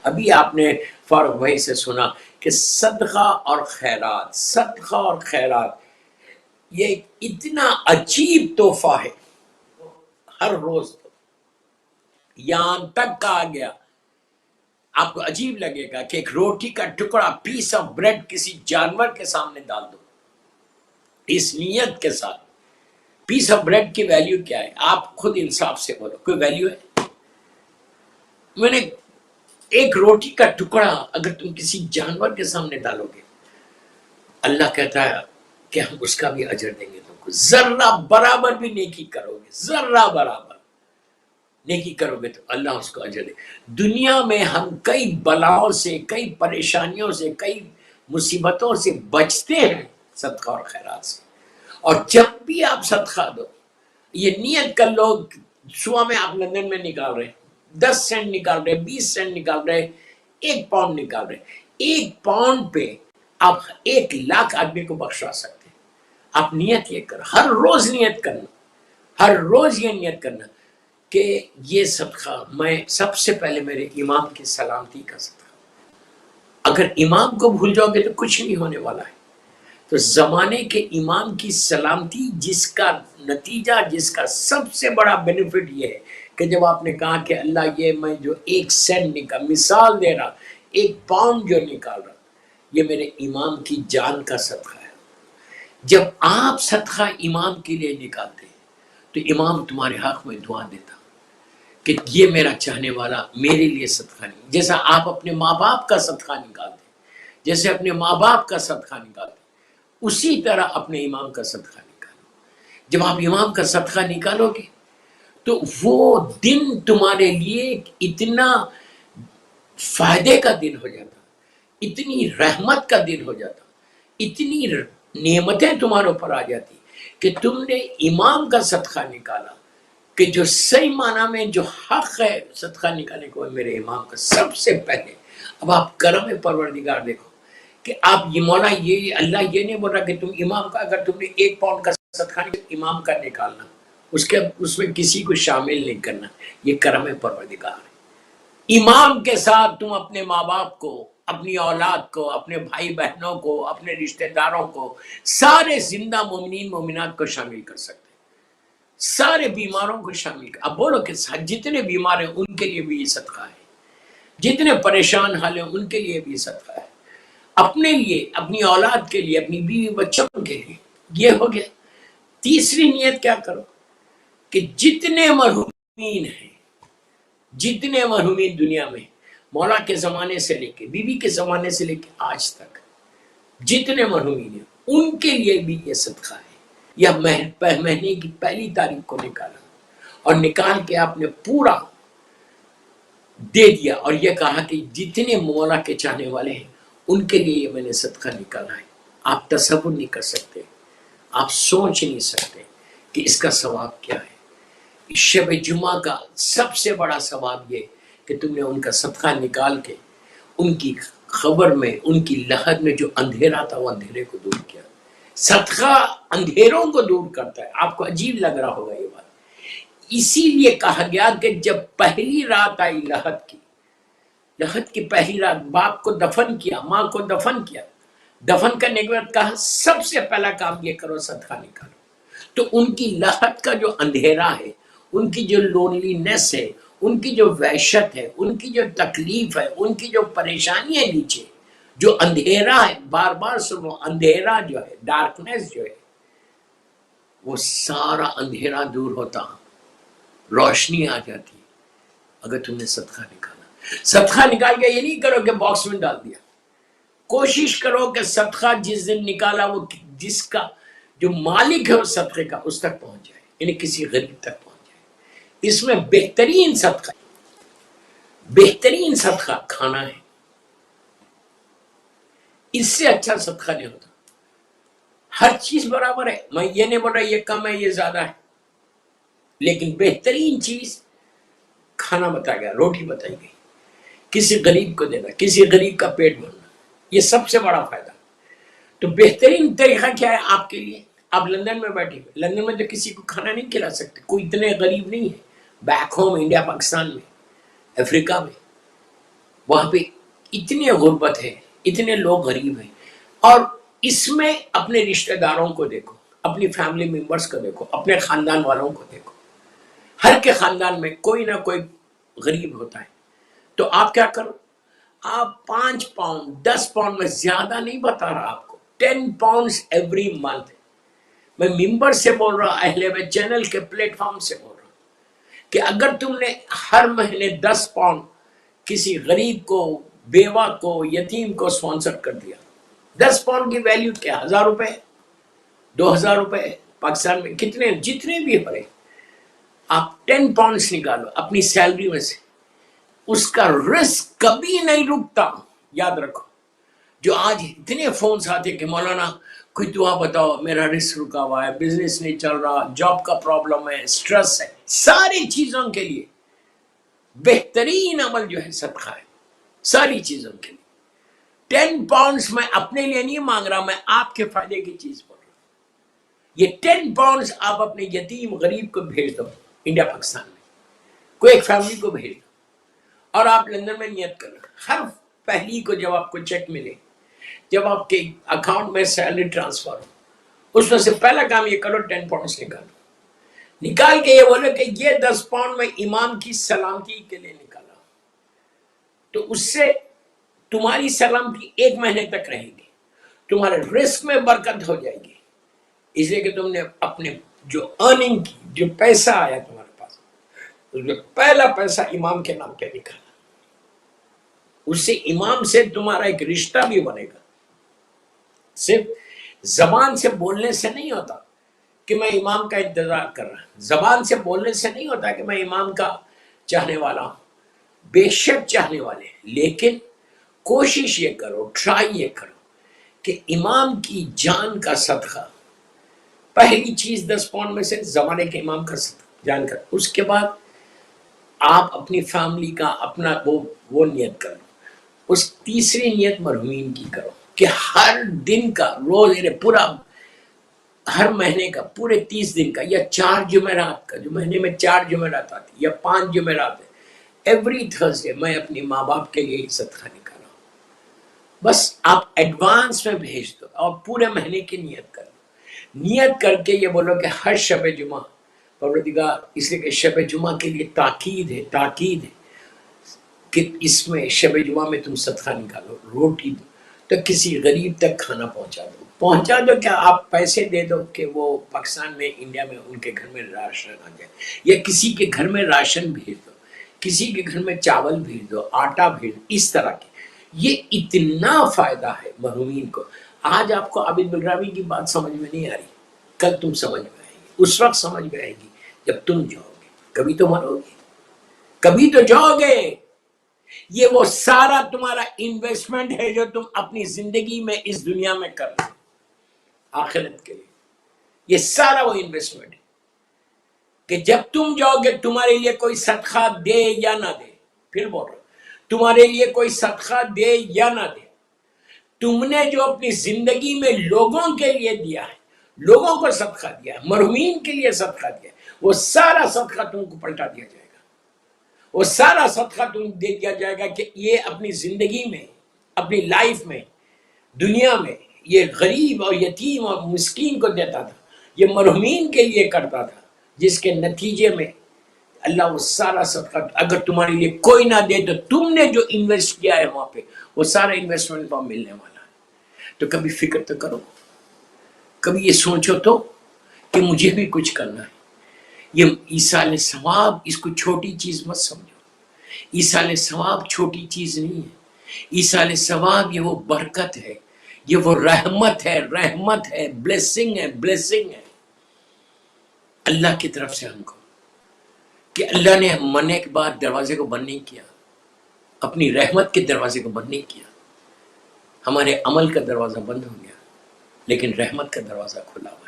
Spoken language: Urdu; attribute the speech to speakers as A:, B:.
A: ابھی آپ نے فاروق بھائی سے سنا کہ صدقہ اور خیرات یہ اتنا عجیب تحفہ ہے. ہر روز یہاں تک کہا گیا، آپ کو عجیب لگے گا کہ ایک روٹی کا ٹکڑا، پیس آف بریڈ کسی جانور کے سامنے ڈال دو اس نیت کے ساتھ. پیس آف بریڈ کی ویلیو کیا ہے؟ آپ خود انصاف سے بولو، کوئی ویلیو ہے؟ میں نے ایک روٹی کا ٹکڑا اگر تم کسی جانور کے سامنے ڈالو گے، اللہ کہتا ہے کہ ہم اس کا بھی اجر دیں گے تم کو. ذرہ برابر بھی نیکی کرو گے، ذرہ برابر نیکی کرو گے تو اللہ اس کو اجر دے. دنیا میں ہم کئی بلاؤں سے، کئی پریشانیوں سے، کئی مصیبتوں سے بچتے ہیں صدقہ اور خیرات سے. اور جب بھی آپ صدقہ دو، یہ نیت کر لو. صبح میں آپ لندن میں نکال رہے 10 سینٹ نکال رہے، 20 سینٹ نکال رہے، 1 پاؤنڈ نکال رہے، 1 پاؤنڈ پہ آپ 1,00,000 آدمی کو بخشا سکتے ہیں. آپ نیت یہ کرو، ہر روز نیت کرنا، ہر روز یہ نیت کرنا کہ یہ صدقہ میں سب سے پہلے میرے امام کی سلامتی کا صدقہ. اگر امام کو بھول جاؤ گے تو کچھ نہیں ہونے والا ہے. تو زمانے کے امام کی سلامتی، جس کا نتیجہ، جس کا سب سے بڑا بینیفٹ یہ ہے کہ جب آپ نے کہا کہ اللہ یہ میں جو 1 سینٹ نکال، مثال دے رہا، 1 پاؤنڈ جو نکال رہا، یہ میرے امام کی جان کا صدقہ ہے. جب آپ صدقہ امام کے لیے نکالتے ہیں تو امام تمہارے حق میں دعا دیتا کہ یہ میرا چاہنے والا میرے لیے صدقہ نہیں. جیسا آپ اپنے ماں باپ کا صدقہ نکالتے، جیسے اپنے ماں باپ کا صدقہ نکالتے، اسی طرح اپنے امام کا صدقہ نکالو. جب آپ امام کا صدقہ نکالو گے تو وہ دن تمہارے لیے اتنا فائدے کا دن ہو جاتا، اتنی رحمت کا دن ہو جاتا، اتنی نعمتیں تمہارے اوپر آ جاتی کہ تم نے امام کا صدقہ نکالا، کہ جو صحیح معنی میں جو حق ہے صدقہ نکالنے کو میرے امام کا سب سے پہلے. اب آپ کرم پروردگار دیکھو کہ آپ یہ مولا، یہ اللہ یہ نہیں بول رہا کہ تم امام کا، اگر تم نے 1 پاؤنڈ کا صدقہ امام کا نکالنا، اس میں کسی کو شامل نہیں کرنا. یہ کرم پروردگار ہے. امام کے ساتھ تم اپنے ماں باپ کو، اپنی اولاد کو، اپنے بھائی بہنوں کو، اپنے رشتہ داروں کو، سارے زندہ مومنین مومنات کو شامل کر سکتے، سارے بیماروں کو شامل کر. اب بولو کہ جتنے بیمار ہیں ان کے لیے بھی یہ صدقہ ہے، جتنے پریشان حال ہیں ان کے لیے بھی صدقہ ہے، اپنے لیے، اپنی اولاد کے لیے، اپنی بیوی بچوں کے لیے. یہ ہو گیا. تیسری نیت کیا کرو کہ جتنے مرحومین ہیں، جتنے مرحومین دنیا میں مولا کے زمانے سے لے کے، بیوی کے زمانے سے لے کے آج تک جتنے مرحومین ہیں ان کے لیے بھی یہ صدقہ ہے. یا مہینے کی 1 تاریخ کو نکالا اور نکال کے آپ نے پورا دے دیا اور یہ کہا کہ جتنے مولا کے چاہنے والے ہیں ان کے لیے یہ میں نے صدقہ نکالا ہے. آپ تصور نہیں کر سکتے، آپ سوچ نہیں سکتے کہ اس کا ثواب کیا ہے. شب جمعہ کا سب سے بڑا ثواب یہ کہ تم نے ان کا صدقہ نکال کے ان کی خبر میں، ان کی لحد میں جو اندھیرا تھا وہ اندھیرے کو دور کیا. صدقہ اندھیروں کو دور کرتا ہے. آپ کو عجیب لگ رہا ہوگا یہ بات، اسی لیے کہا گیا کہ جب پہلی رات آئی لحد کی پہلی رات، باپ کو دفن کیا، ماں کو دفن کیا، دفن کرنے کے بعد کہا سب سے پہلا کام یہ کرو صدقہ نکالو. تو ان کی لحد کا جو اندھیرا ہے، ان کی جو لونلینس ہے، ان کی جو وحشت ہے، ان کی جو تکلیف ہے، ان کی جو پریشانی ہے، نیچے جو اندھیرا ہے، بار بار سنو، اندھیرا جو ہے، ڈارکنیس جو ہے، وہ سارا اندھیرا دور ہوتا، روشنی آ جاتی اگر تم نے صدقہ نکالا. صدقہ نکال کے یہ نہیں کرو کہ باکس میں ڈال دیا. کوشش کرو کہ صدقہ جس دن نکالا وہ جس کا جو مالک ہے اس صدقے کا اس تک پہنچ جائے، یعنی کسی غریب تک پہنچ جائے. اس میں بہترین صدقہ کھانا ہے. اس سے اچھا صدقہ نہیں ہوتا. ہر چیز برابر ہے، میں یہ نہیں بول رہا یہ کم ہے یہ زیادہ ہے، لیکن بہترین چیز کھانا بتایا گیا، روٹی بتائی گئی، کسی غریب کو دینا، کسی غریب کا پیٹ بھرنا، یہ سب سے بڑا فائدہ. تو بہترین طریقہ کیا ہے آپ کے لیے؟ آپ لندن میں بیٹھے ہوئے، لندن میں تو کسی کو کھانا نہیں کھلا سکتے، کوئی اتنے غریب نہیں ہے. بیک ہوم انڈیا، پاکستان میں، افریقہ میں وہاں پہ اتنی غربت ہے، اتنے لوگ غریب ہیں، اور اس میں اپنے رشتہ داروں کو دیکھو، اپنی فیملی ممبرس کو دیکھو، اپنے خاندان والوں کو دیکھو، ہر کے خاندان میں کوئی نہ کوئی غریب ہوتا ہے. تو آپ کیا کرو، آپ 5 پاؤنڈ 10 پاؤنڈ، میں زیادہ نہیں بتا رہا آپ کو، 10 پاؤنڈ ایوری منتھ. میں ممبر سے بول رہا، اہل بیت چینل کے پلیٹ فارم سے بول رہا کہ اگر تم نے ہر مہینے 10 پاؤنڈ کسی غریب کو، بیوہ کو، یتیم کو اسپانسر کر دیا، 10 پاؤنڈ کی ویلیو کیا، 1000 روپے، 2000 روپے. پاکستان میں کتنے، جتنے بھی بڑے، آپ 10 پاؤنڈس نکالو اپنی سیلری میں سے، اس کا رسک کبھی نہیں رکتا. یاد رکھو، جو آج اتنے فونز آتے کہ مولانا کوئی دعا بتاؤ، میرا رسک رکا ہوا ہے، بزنس نہیں چل رہا، جاب کا پرابلم ہے، سٹریس ہے، ساری چیزوں کے لیے بہترین عمل جو ہے صدقہ ہے، ساری چیزوں کے لیے. 10 پاؤنڈس میں اپنے لیے نہیں مانگ رہا، میں آپ کے فائدے کی چیز بول رہا ہوں. یہ 10 پاؤنڈس آپ اپنے یتیم غریب کو بھیج دو، انڈیا پاکستان میں کوئی ایک فیملی کو بھیج دو، اور آپ لندن میں نیت کرو، ہر پہلی کو جب آپ کو چیک ملے، جب آپ کے اکاؤنٹ میں سیلری ٹرانسفر ہو، اس میں سے پہلا کام یہ کرو، 10 پاؤنڈس نکال کے یہ بولو کہ یہ 10 پاؤنڈ میں امام کی سلامتی کے لیے نکالا. تو اس سے تمہاری سلامتی 1 مہینے تک رہے گی، تمہارے رزق میں برکت ہو جائے گی، اس لیے کہ تم نے اپنے جو ارننگ کی، جو پیسہ آیا تمہارے پاس، اس میں پہلا پیسہ امام کے نام پہ نکالا. اس سے امام سے تمہارا ایک رشتہ بھی بنے گا. صرف زبان سے بولنے سے نہیں ہوتا کہ میں امام کا انتظار کر رہا ہوں، زبان سے بولنے سے نہیں ہوتا کہ میں امام کا چاہنے والا ہوں. بے شک چاہنے والے، لیکن کوشش یہ کرو، ٹرائی یہ کرو کہ امام کی جان کا صدقہ، پہلی چیز 10 پاؤنڈ میں سے زمانے کے امام کا صدقہ جان کا، اس کے بعد آپ اپنی فیملی کا اپنا وہ نیت کرو. اس تیسری نیت مرحومین کی کرو کہ ہر دن کا، روز پورا، ہر مہینے کا، پورے 30 دن کا، یا 4 جمعرات کا، جو مہینے میں 4 جمعرات آتی، یا 5 جمعرات ہے، ایوری تھرسڈے میں اپنی ماں باپ کے لیے صدقہ نکالا. بس آپ ایڈوانس میں بھیج دو اور پورے مہینے کی نیت کرو. نیت کر کے یہ بولو کہ ہر شب جمعہ پروردگار، اس لیے کہ شب جمعہ کے لیے تاکید ہے کہ اس میں شب جمعہ میں تم صدقہ نکالو، روٹی دو تو کسی غریب تک کھانا پہنچا دو. کیا آپ پیسے دے دو کہ وہ پاکستان میں، انڈیا میں ان کے گھر میں راشن آ جائے، یا کسی کے گھر میں راشن بھیج دو، کسی کے گھر میں چاول بھیج دو، آٹا بھیج دو، اس طرح کے. یہ اتنا فائدہ ہے مرحومین کو. آج آپ کو عابد بلراوی کی بات سمجھ میں نہیں آ رہی، کل تم سمجھ میں آئے گی، اس وقت سمجھ میں آئے گی جب تم جاؤ گے. کبھی تو مرو گے، کبھی تو جاؤ گے. یہ وہ سارا تمہارا انویسٹمنٹ ہے جو تم اپنی زندگی میں اس دنیا میں کر رہے ہو آخرت کے لیے. یہ سارا وہ انویسٹمنٹ ہے کہ جب تم جاؤ گے تمہارے لیے کوئی صدقہ دے یا نہ دے، پھر بول رہا ہوں، تمہارے لیے کوئی صدقہ دے یا نہ دے، تم نے جو اپنی زندگی میں لوگوں کے لیے دیا ہے، لوگوں کو صدقہ دیا ہے، مرحومین کے لیے صدقہ دیا ہے، وہ سارا صدقہ تم کو پلٹا دیا جائے گا. وہ سارا صدقہ تم دے دیا جائے گا کہ یہ اپنی زندگی میں، اپنی لائف میں، دنیا میں یہ غریب اور یتیم اور مسکین کو دیتا تھا، یہ مرحومین کے لیے کرتا تھا، جس کے نتیجے میں اللہ وہ سارا صدقہ، اگر تمہارے لیے کوئی نہ دے تو تم نے جو انویسٹ کیا ہے وہاں پہ، وہ سارا انویسٹمنٹ وہاں ملنے والا ہے. تو کبھی فکر تو کرو، کبھی یہ سوچو تو کہ مجھے بھی کچھ کرنا ہے. یہ ایصال ثواب، اس کو چھوٹی چیز مت سمجھو. ایصال ثواب چھوٹی چیز نہیں ہے. ایصال ثواب یہ وہ برکت ہے، یہ وہ رحمت ہے، بلیسنگ ہے اللہ کی طرف سے ہم کو، کہ اللہ نے مرنے کے بعد دروازے کو بند نہیں کیا، اپنی رحمت کے دروازے کو بند نہیں کیا. ہمارے عمل کا دروازہ بند ہو گیا لیکن رحمت کا دروازہ کھلا ہوا ہے.